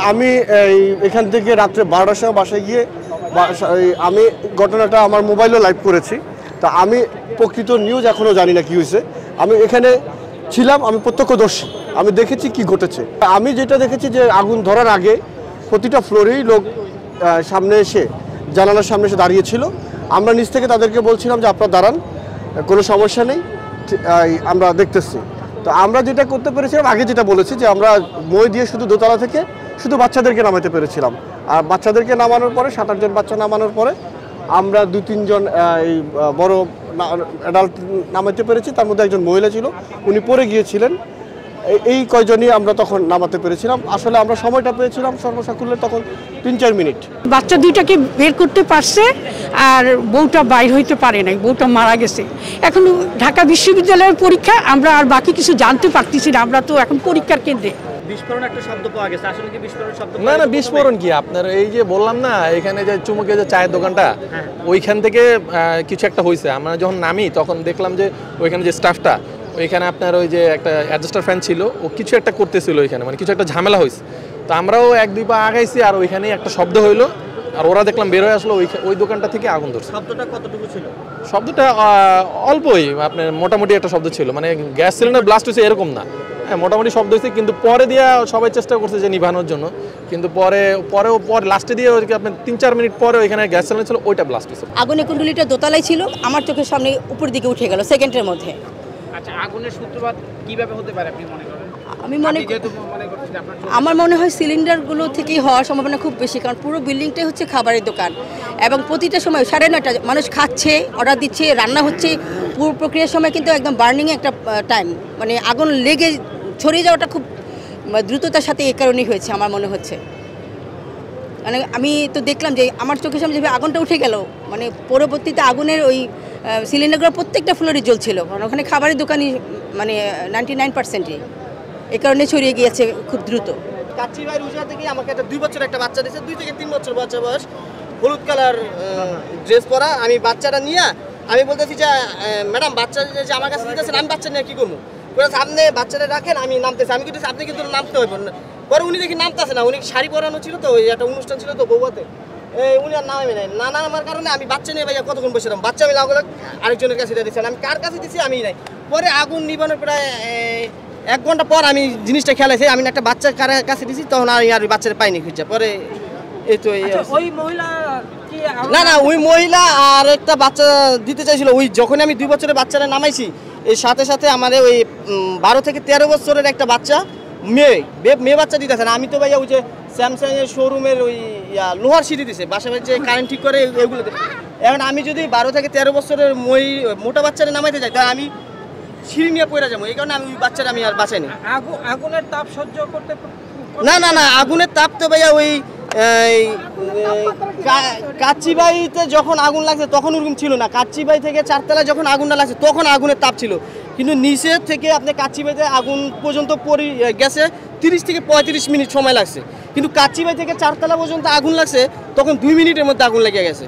আমি এখান থেকে রাত্রে 12টার সময় বাসায় গিয়ে আমি ঘটনাটা আমার মোবাইলেও লাইভ করেছি। তা আমি প্রকৃত নিউজ এখনও জানি না কি হয়েছে। আমি এখানে ছিলাম, আমি প্রত্যক্ষদর্শী, আমি দেখেছি কি ঘটেছে। আমি যেটা দেখেছি যে আগুন ধরার আগে প্রতিটা ফ্লোরেই লোক সামনে এসে জানালার সামনে এসে দাঁড়িয়েছিল। আমরা নিচ থেকে তাদেরকে বলছিলাম যে আপনারা দাঁড়ান, কোনো সমস্যা নেই, আমরা দেখতেছি। তো আমরা যেটা করতে পেরেছিলাম, আগে যেটা বলেছি যে আমরা মই দিয়ে শুধু দোতলা থেকে শুধু বাচ্চাদেরকে নামাতে পেরেছিলাম। আর বাচ্চাদেরকে নামানোর পরে 7-8 জন বাচ্চা নামানোর পরে আমরা 2-3 জন এই বড় অ্যাডাল্ট নামাতে পেরেছি। তার মধ্যে একজন মহিলা ছিল, উনি পড়ে গিয়েছিলেন। এই কয়জনই আমরা তখন নামাতে পেরেছিলাম। আসলে আমরা সময়টা পেয়েছিলাম সর্বসাকুল্যে তখন 3-4 মিনিট। বাচ্চা দুইটাকে বের করতে পারছে, আর বউটা বাইর হইতে পারে নাই, বউটা মারা গেছে। এখন ঢাকা বিশ্ববিদ্যালয়ের পরীক্ষা, আমরা আর বাকি কিছু জানতে পারতেছি না। আমরা তো এখন পরীক্ষার কেন্দ্রে। বিস্ফোরণ একটা শব্দ পাওয়া গেছে, আসলে কি বিস্ফোরণ শব্দ? না না, বিস্ফোরণ কি, আপনার এই যে বললাম না এখানে যে চুমুকে যে চায়ের দোকানটা, ওইখান থেকে কিছু একটা হয়েছে। আমরা যখন নামি তখন দেখলাম যে ওইখানে যে স্টাফটা, ওইখানে আপনার ওই যে একটা অ্যাডজাস্টার ফ্যান ছিল, ও কিছু একটা করতেছিল ওইখানে, মানে কিছু একটা ঝামেলা হয়েছে। তো আমরাও 1-2 পা আগাইছি, আর ওইখানেই একটা শব্দ হইলো, আর ওরা দেখলাম বের হয়ে আসলো, ওই দোকানটা থেকে আগুন ধরছে। শব্দটা কতটুকু ছিল? শব্দটা অল্পই, আপনার মোটামুটি একটা শব্দ ছিল, মানে গ্যাস সিলিন্ডার ব্লাস্ট হয়েছে এরকম না। হ্যাঁ, মোটামুটি শব্দ হয়েছে, কিন্তু পরে দিয়ে সবাই চেষ্টা করছে যে নিভানোর জন্য, কিন্তু পরে লাস্টে দিয়ে আপনার 3-4 মিনিট পরে ওইখানে গ্যাস সিলিন্ডার ছিল, ওইটা ব্লাস্ট হয়েছে। আগুনের কুণ্ডলিটা দোতলায় ছিল, আমার চোখের সামনে উপর দিকে উঠে গেল সেকেন্ডের মধ্যে। আচ্ছা, আগুনের সূত্রপাত কিভাবে হতে পারে আপনি মনে করেন? আমার মনে হয় সিলিন্ডারগুলো থেকেই হওয়ার সম্ভাবনা খুব বেশি, কারণ পুরো বিল্ডিংটাই হচ্ছে খাবারের দোকান, এবং প্রতিটা সময় 9:30 মানুষ খাচ্ছে, অর্ডার দিচ্ছে, রান্না হচ্ছে। পুরো প্রক্রিয়ার সময় কিন্তু একদম বার্নিং একটা টাইম, মানে আগুন লেগে ছড়িয়ে যাওয়াটা খুব দ্রুততার সাথে এই কারণেই হয়েছে আমার মনে হচ্ছে। মানে আমি তো দেখলাম যে আমার চোখের সামনে যেভাবে আগুনটা উঠে গেল, মানে পরবর্তীতে আগুনের ওই সিলিন্ডারগুলো প্রত্যেকটা ফ্লোরে জ্বলছিল, কারণ ওখানে খাবারের দোকানই মানে 99%ই, এই কারণে ছড়িয়ে গিয়েছে খুব দ্রুত। কাচ্চি ভাই রুজা থেকে আমাকে একটা 2 বছর একটা বাচ্চা দিয়েছে, 2 থেকে 3 বছর বাচ্চা বয়স, হলুদ কালার ড্রেস পরা। আমি বাচ্চাটা নিয়ে আমি বলতেছি যে ম্যাডাম বাচ্চা যে আমার কাছে দিতেছেন, আমি বাচ্চা নিয়ে কী করবো? সামনে বাচ্চাটা রাখেন, আমি নামতেছি। আমি কিন্তু আপনি কিন্তু নামতে হইব না। পরে উনি দেখি নামতেছে না, উনি শাড়ি পরানো ছিল তো, ওই একটা অনুষ্ঠান ছিল তো বউয়াতে, উনি আর নামে নেয় না। নামার কারণে আমি বাচ্চা নিয়ে ভাইয়া কতক্ষণ বসেছিলাম, বাচ্চা আমি লাগলো আরেকজনের কাছে দিয়েছিলাম। আমি কার কাছে দিচ্ছি আমি নাই। পরে আগুন নিবানোর প্রায় 1 ঘন্টা পর আমি জিনিসটা খেলাইছি, আমি একটা বাচ্চার কাছে দিয়েছি, তখন আমি আর বাচ্চাটা পাইনি খুঁজছে। পরে এই তো ওই মহিলা না না, ওই মহিলা আর একটা বাচ্চা দিতে চাইছিল। ওই যখন আমি 2 বছরের বাচ্চাটা নামাইছি, এর সাথে সাথে আমাদের ওই 12 থেকে 13 বছরের একটা বাচ্চা মেয়ে বাচ্চা দিতেছে না। আমি তো ভাইয়া ওই যে স্যামসাংয়ের শোরুমের ওই লোহার সিঁড়ি দিছে, বাসা বাড়িতে কারেন্ট ঠিক করে এগুলো। এখন আমি যদি 12 থেকে 13 বছরের মোটা বাচ্চাটা নামাইতে যাই, তাহলে আমি সিঁড়ি নিয়ে পড়ে যাবো। এই কারণে আমি ওই বাচ্চাটা আমি আর বাঁচাইনি। আগুনের তাপ সহ্য করতে না না না, আগুনের তাপ তো ভাইয়া ওই কাচ্চিবাইতে যখন আগুন লাগছে তখন ওরকম ছিল না। কাচ্চিবাই থেকে 4 তলায় যখন আগুনটা লাগছে তখন আগুনের তাপ ছিল, কিন্তু নিচে থেকে আপনি কাচ্চিবাইতে আগুন পর্যন্ত গেছে 30 থেকে 35 মিনিট সময় লাগছে, কিন্তু কাচ্চিবাই থেকে 4 তলা পর্যন্ত আগুন লাগছে তখন 2 মিনিটের মধ্যে আগুন লেগে গেছে,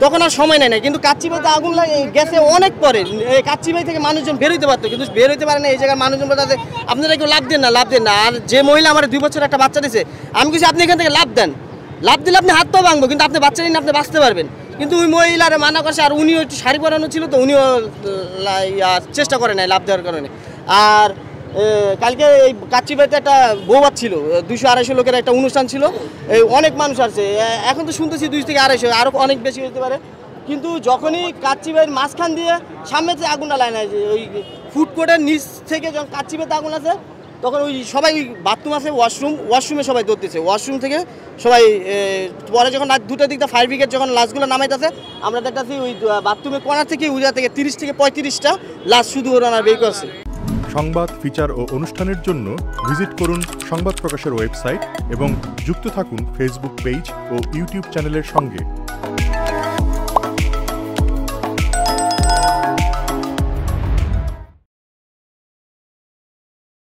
তখন আর সময় নেয় না। কিন্তু কাচ্চিবাইতে আগুন গেছে অনেক পরে। কাচ্চিবাই থেকে মানুষজন বের হইতে পারতো, কিন্তু বের হইতে পারে না। এই জায়গায় মানুষজন বলতে আপনারা কেউ লাভ দেন না, লাভ দেন না। আর যে মহিলা আমার 2 বছর একটা বাচ্চা দিয়েছে, আমি কিছু আপনি এখান থেকে লাভ দেন, লাভ দিলে আপনি হাত পা ভাঙবো, কিন্তু আপনি বাচ্চা নিয়ে আপনি বাঁচতে পারবেন। কিন্তু ওই মহিলারা মানা করছে, আর উনিও একটু শাড়ি পরানো ছিল তো, উনিও চেষ্টা করে নাই লাভ দেওয়ার কারণে। আর কালকে এই কাচ্চিবাইতে একটা বৌভাত ছিল, 200-250 লোকের একটা অনুষ্ঠান ছিল, এই অনেক মানুষ আসছে। এখন তো শুনতেছি 200 থেকে 250, আরও অনেক বেশি হতে পারে। কিন্তু যখনই কাচ্চিবাইয়ের মাঝখান দিয়ে সামনে যে আগুনটা লাইন আছে, ওই ফুড কোর্টের নিচ থেকে যখন কাচ্চিবাইতে আগুন আছে, তখন ওই সবাই বাথরুম আছে, ওয়াশরুমে সবাই দৌড়তেছে। ওয়াশরুম থেকে সবাই পরে যখন রাত 2টার দিকটা ফায়ার ব্রিগেড যখন লাশগুলো নামাইতেছে, আমরা দেখতেছি ওই বাথরুমের কোণা থেকে উজা থেকে 30 থেকে 35টা লাশ শুধু ওরা বের করছে। সংবাদ, ফিচার ও অনুষ্ঠানের জন্য ভিজিট করুন সংবাদ প্রকাশের ওয়েবসাইট এবং যুক্ত থাকুন ফেসবুক পেজ ও ইউটিউব চ্যানেলের সঙ্গে।